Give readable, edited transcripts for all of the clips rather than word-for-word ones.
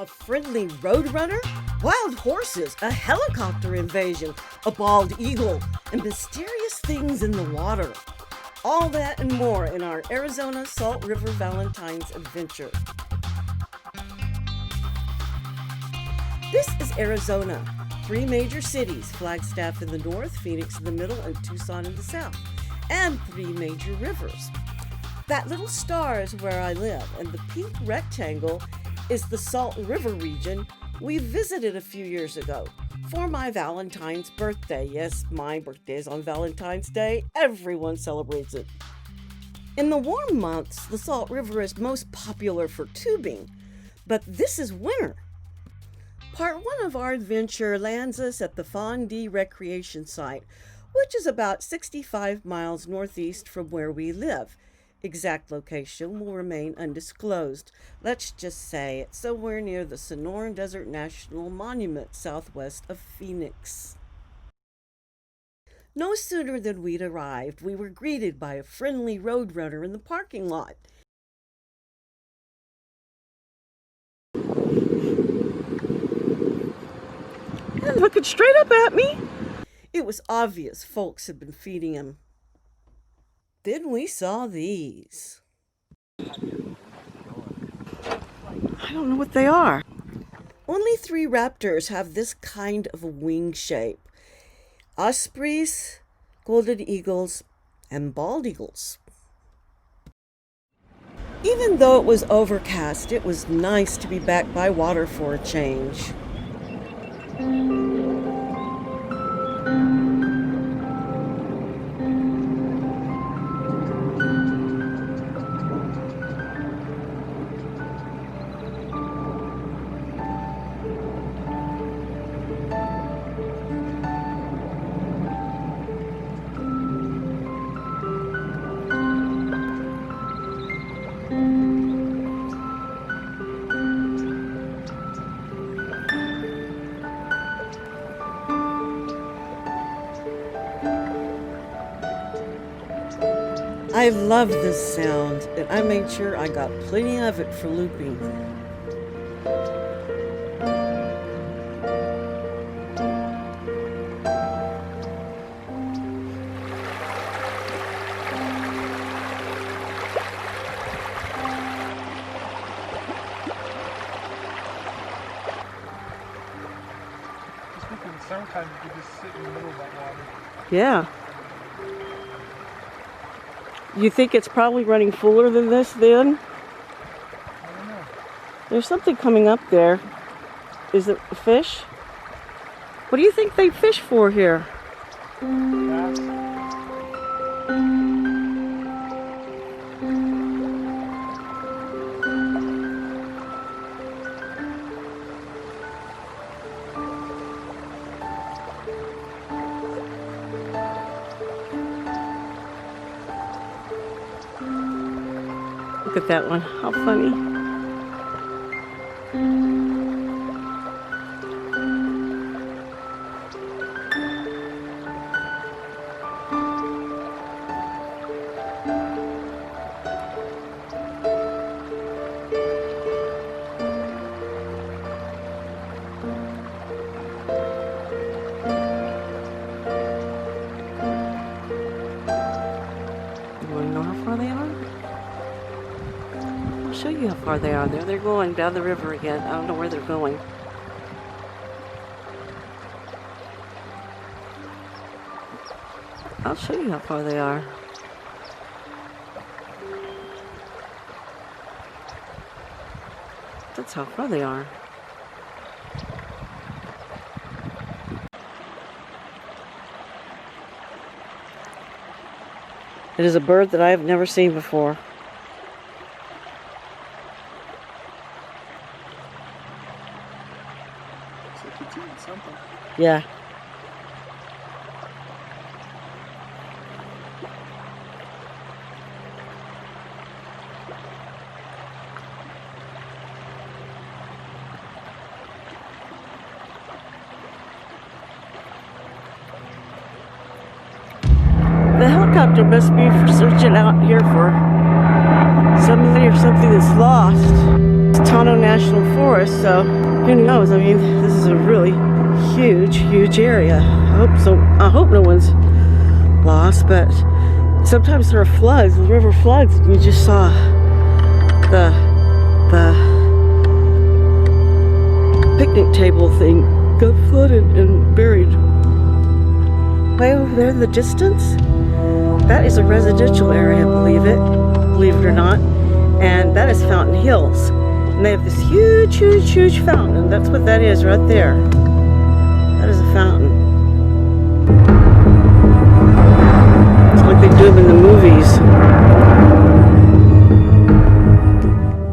A friendly roadrunner, wild horses, a helicopter invasion, a bald eagle, and mysterious things in the water. All that and more in our Arizona Salt River Valentines adventure. This is Arizona. 3 major cities, Flagstaff in the north, Phoenix in the middle, and Tucson in the south. And 3 major rivers. That little star is where I live, and the pink rectangle is the Salt River region we visited a few years ago for my Valentine's birthday. Yes, my birthday is on Valentine's Day. Everyone celebrates it. In the warm months, the Salt River is most popular for tubing, but this is winter. Part 1 of our adventure lands us at the Fondo recreation site, which is about 65 miles northeast from where we live. Exact location will remain undisclosed. Let's just say it's somewhere near the Sonoran Desert National Monument, southwest of Phoenix. No sooner than we'd arrived, we were greeted by a friendly roadrunner in the parking lot. And looking straight up at me. It was obvious folks had been feeding him. Then we saw these. I don't know what they are. Only 3 raptors have this kind of a wing shape. Ospreys, golden eagles, and bald eagles. Even though it was overcast, it was nice to be back by water for a change. I love this sound, and I made sure I got plenty of it for looping. Sometimes you just sit in the middle of that water. Yeah. You think it's probably running fuller than this then? I don't know. There's something coming up there. Is it a fish? What do you think they fish for here? Bass. Look at that one. How funny. You want to know how far they are? I'll show you how far they are. There they're going down the river again. I don't know where they're going. I'll show you how far they are. That's how far they are. It is a bird that I have never seen before. Looks like it's eating something. Yeah. The helicopter must be for searching out here for somebody or something that's lost. It's Tono National national forest, so who knows? I mean, this is a really huge area. I hope no one's lost, but sometimes there are floods, the river floods, and you just saw the picnic table thing got flooded and buried. Way over there in the distance, that is a residential area, believe it or not, and that is Fountain Hills. And they have this huge fountain, and that's what that is right there. That is a fountain. It's like they do them in the movies.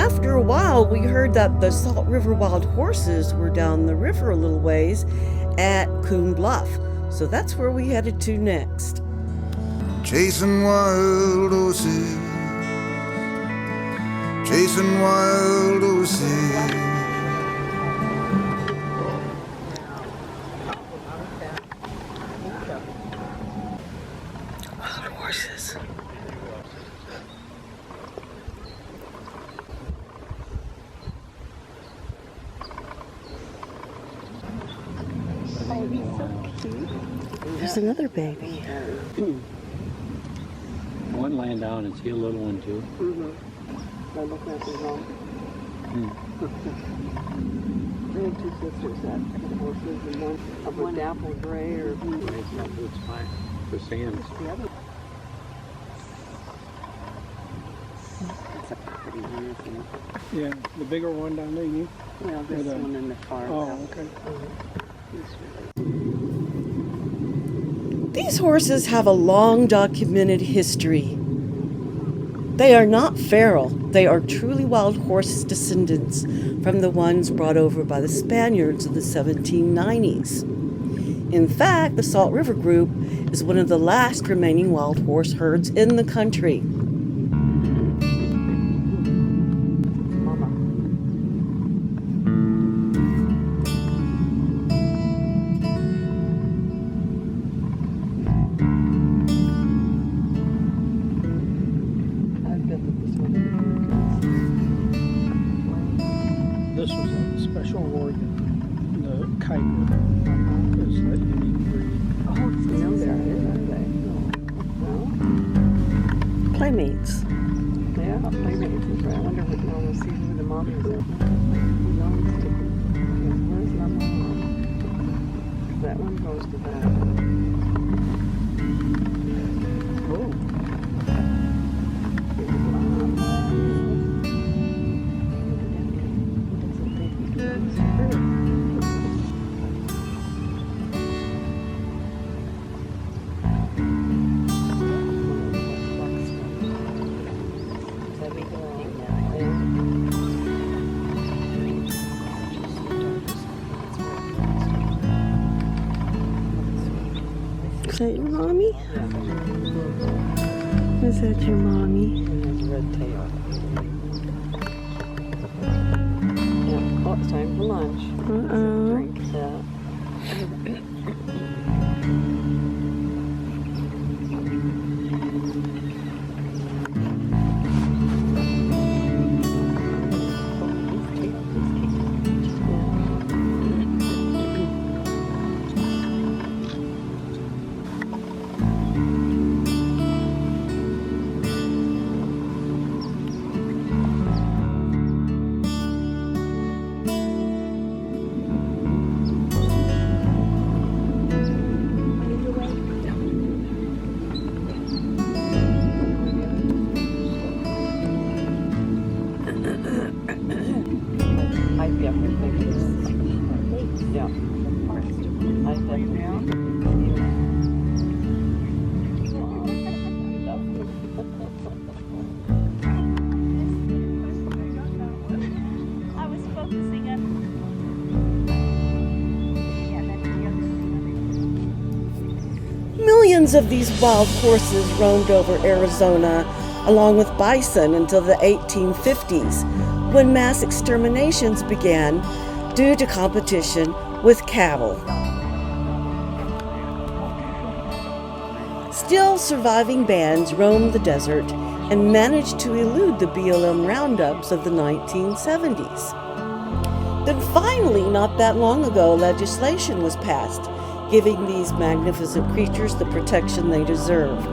After a while, we heard that the Salt River wild horses were down the river a little ways at Coon Bluff. So that's where we headed to next. Chasing wild horses, chasing wild horses. Wild horses. There's another baby. One laying down and see a little one too. I look at his mom. They had two sisters that had horses, and one dapple gray or blue. It's fine. The sands. The other. That's a pretty one, isn't it? Yeah, the bigger one down there, you? Well, this one in the far. Oh, okay. These horses have a long documented history. They are not feral. They are truly wild horse descendants from the ones brought over by the Spaniards in the 1790s. In fact, the Salt River Group is one of the last remaining wild horse herds in the country. This was a special award, the kite is that unique breed. Oh, it's down there, are they? No. Playmates. Yeah, playmates is right. I wonder what we'll see who the mommy is. Where's my mom? That one goes to that. Is that your mommy? Is that your mommy? Red tail. Yeah. Oh, it's time for lunch. Drink that. Millions of these wild horses roamed over Arizona along with bison until the 1850s, when mass exterminations began due to competition with cattle. Still surviving bands roamed the desert and managed to elude the BLM roundups of the 1970s. Then finally, not that long ago, legislation was passed, giving these magnificent creatures the protection they deserved.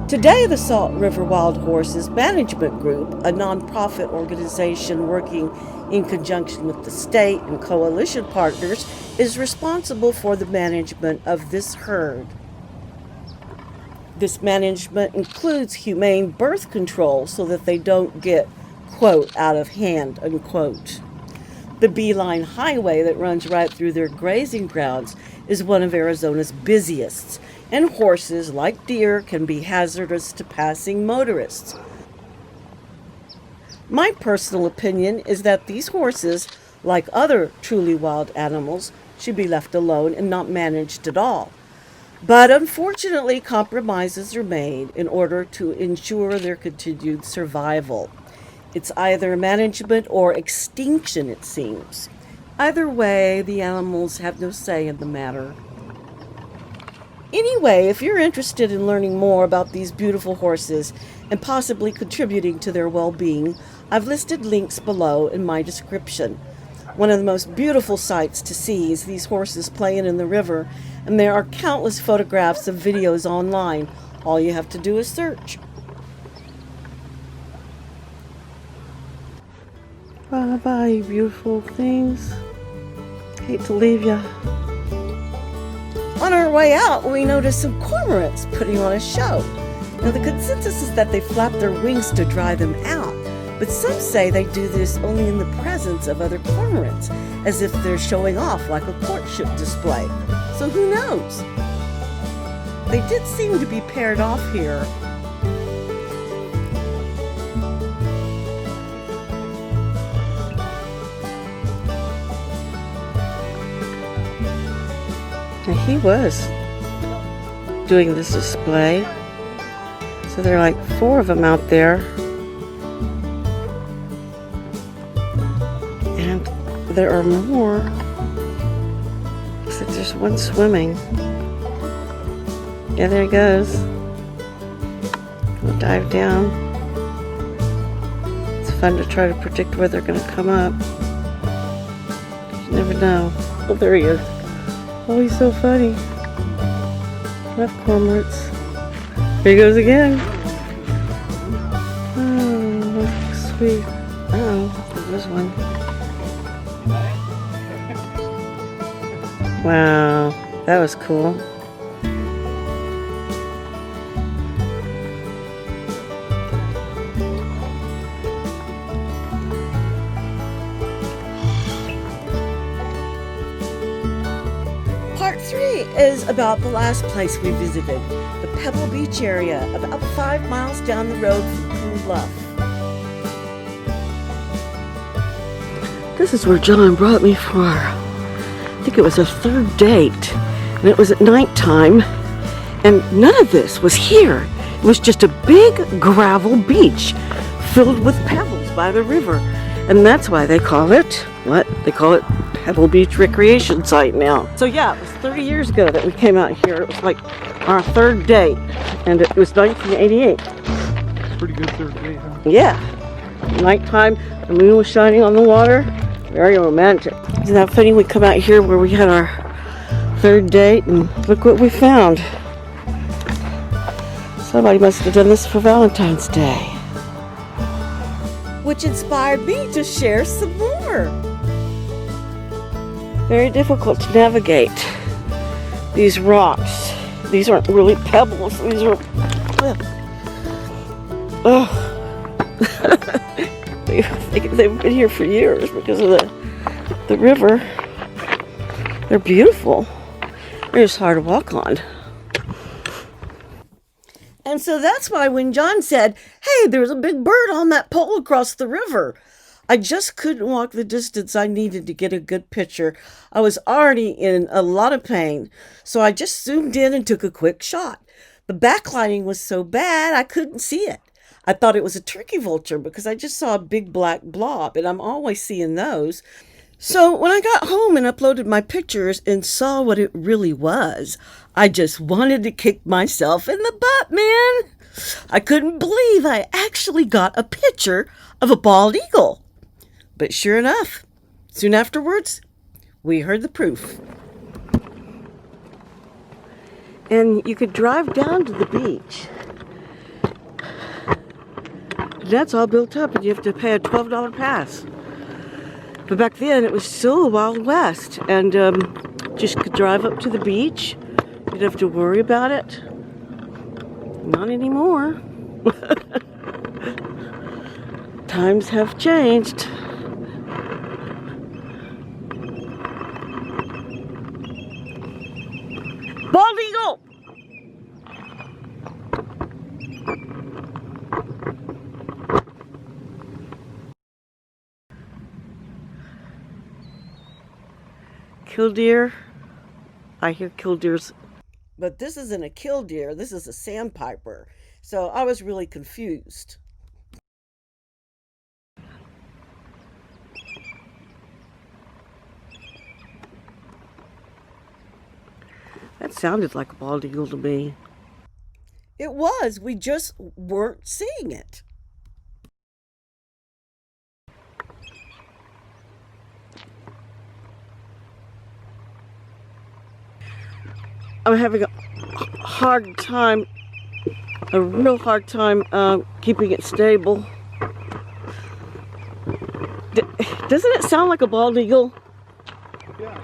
Today, the Salt River Wild Horses Management Group, a nonprofit organization working in conjunction with the state and coalition partners, is responsible for the management of this herd. This management includes humane birth control so that they don't get, quote, out of hand, unquote. The Beeline Highway that runs right through their grazing grounds is one of Arizona's busiest, and horses, like deer, can be hazardous to passing motorists. My personal opinion is that these horses, like other truly wild animals, should be left alone and not managed at all. But unfortunately, compromises are made in order to ensure their continued survival. It's either management or extinction, it seems. Either way, the animals have no say in the matter. Anyway, if you're interested in learning more about these beautiful horses and possibly contributing to their well-being, I've listed links below in my description. One of the most beautiful sights to see is these horses playing in the river, and there are countless photographs and videos online. All you have to do is search. Bye-bye, you beautiful things. Hate to leave ya. On our way out, we noticed some cormorants putting on a show. Now, the consensus is that they flap their wings to dry them out, but some say they do this only in the presence of other cormorants, as if they're showing off like a courtship display. So who knows? They did seem to be paired off here. And he was doing this display. So there are like 4 of them out there. And there are more. Looks like there's one swimming. Yeah, there he goes. We'll dive down. It's fun to try to predict where they're going to come up. You never know. Oh, there he is. Oh, he's so funny. Left cormorants. Here he goes again. Oh, that's sweet. Oh, there's one. Wow, that was cool. Part 3 is about the last place we visited, the Pebble Beach area, about 5 miles down the road from Coon Bluff. This is where John brought me for, I think it was a 3rd date, and it was at nighttime, and none of this was here. It was just a big gravel beach filled with pebbles by the river, and that's why they call it, what? They call it Pebble Beach recreation site now. So yeah, it was 30 years ago that we came out here. It was like our 3rd date, and it was 1988. Pretty good 3rd date, huh? Yeah. Nighttime, the moon was shining on the water. Very romantic. Isn't that funny? We come out here where we had our 3rd date, and look what we found. Somebody must have done this for Valentine's Day. Which inspired me to share some more. Very difficult to navigate these rocks. These aren't really pebbles. These are... Oh. They've been here for years because of the river. They're beautiful. They're just hard to walk on. And so that's why when John said, hey, there's a big bird on that pole across the river, I just couldn't walk the distance I needed to get a good picture. I was already in a lot of pain, so I just zoomed in and took a quick shot. The backlighting was so bad I couldn't see it. I thought it was a turkey vulture because I just saw a big black blob, and I'm always seeing those. So when I got home and uploaded my pictures and saw what it really was, I just wanted to kick myself in the butt, man. I couldn't believe I actually got a picture of a bald eagle. But sure enough, soon afterwards, we heard the proof. And you could drive down to the beach. That's all built up and you have to pay a $12 pass. But back then it was still the Wild West, and just could drive up to the beach. You didn't have to worry about it. Not anymore. Times have changed. Bald eagle! Killdeer. I hear killdeers. But this isn't a killdeer, this is a sandpiper. So I was really confused. That sounded like a bald eagle to me. It was, we just weren't seeing it. I'm having a hard time, a real hard time keeping it stable. Doesn't it sound like a bald eagle? Yeah.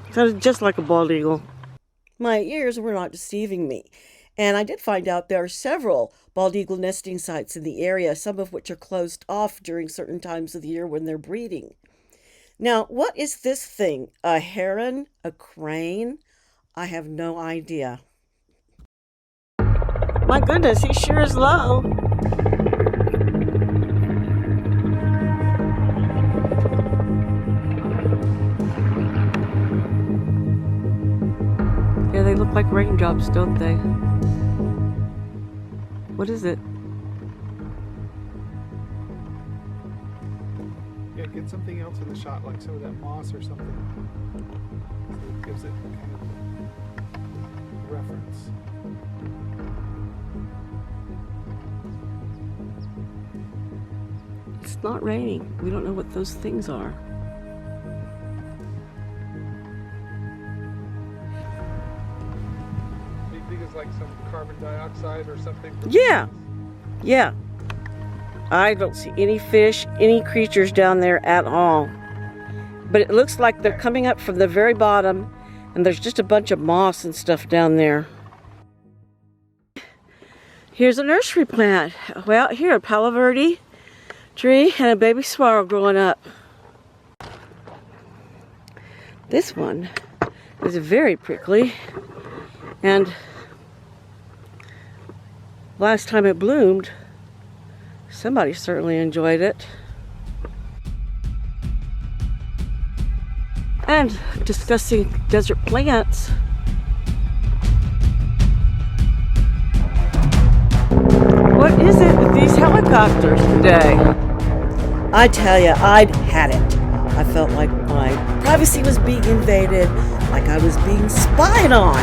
It sounded just like a bald eagle. My ears were not deceiving me. And I did find out there are several bald eagle nesting sites in the area, some of which are closed off during certain times of the year when they're breeding. Now, what is this thing? A heron? A crane? I have no idea. My goodness, he sure is low. Yeah, they look like raindrops, don't they? What is it? Yeah, get something else in the shot, like some of that moss or something. So it gives it kind of reference. It's not raining. We don't know what those things are. Do you think it's like some carbon dioxide or something? Yeah. Yeah. I don't see any fish, any creatures down there at all. But it looks like they're coming up from the very bottom, and there's just a bunch of moss and stuff down there. Here's a nursery plant. Well, here, a Palo Verde tree and a baby swallow growing up. This one is very prickly, and last time it bloomed, somebody certainly enjoyed it. And discussing desert plants, what is it with these helicopters today? I tell you, I'd had it. I felt like my privacy was being invaded, like I was being spied on.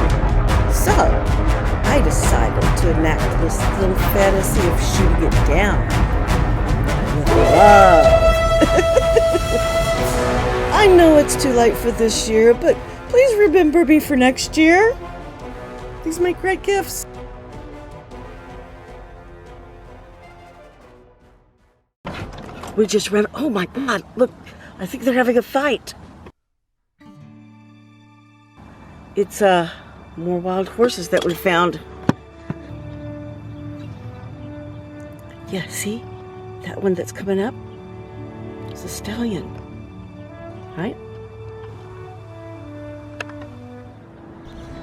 So, I decided to enact this little fantasy of shooting it down with love. I know it's too late for this year, but please remember me for next year. These make great gifts. We just ran, oh my God, look, I think they're having a fight. It's more wild horses that we found. Yeah, see? That one that's coming up? It's a stallion. Right?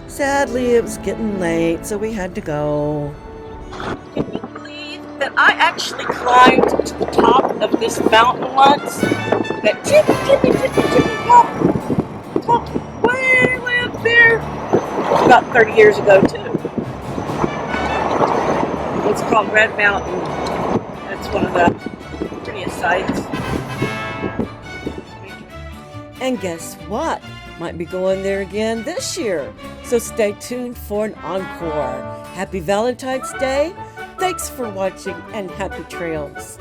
Sadly, it was getting late, so we had to go. Can you believe that I actually climbed to the top of this mountain once? That tippy top, way up there. About 30 years ago, too. It's called Red Mountain. It's one of the prettiest sights. And guess what? Might be going there again this year. So stay tuned for an encore. Happy Valentine's Day. Thanks for watching and happy trails.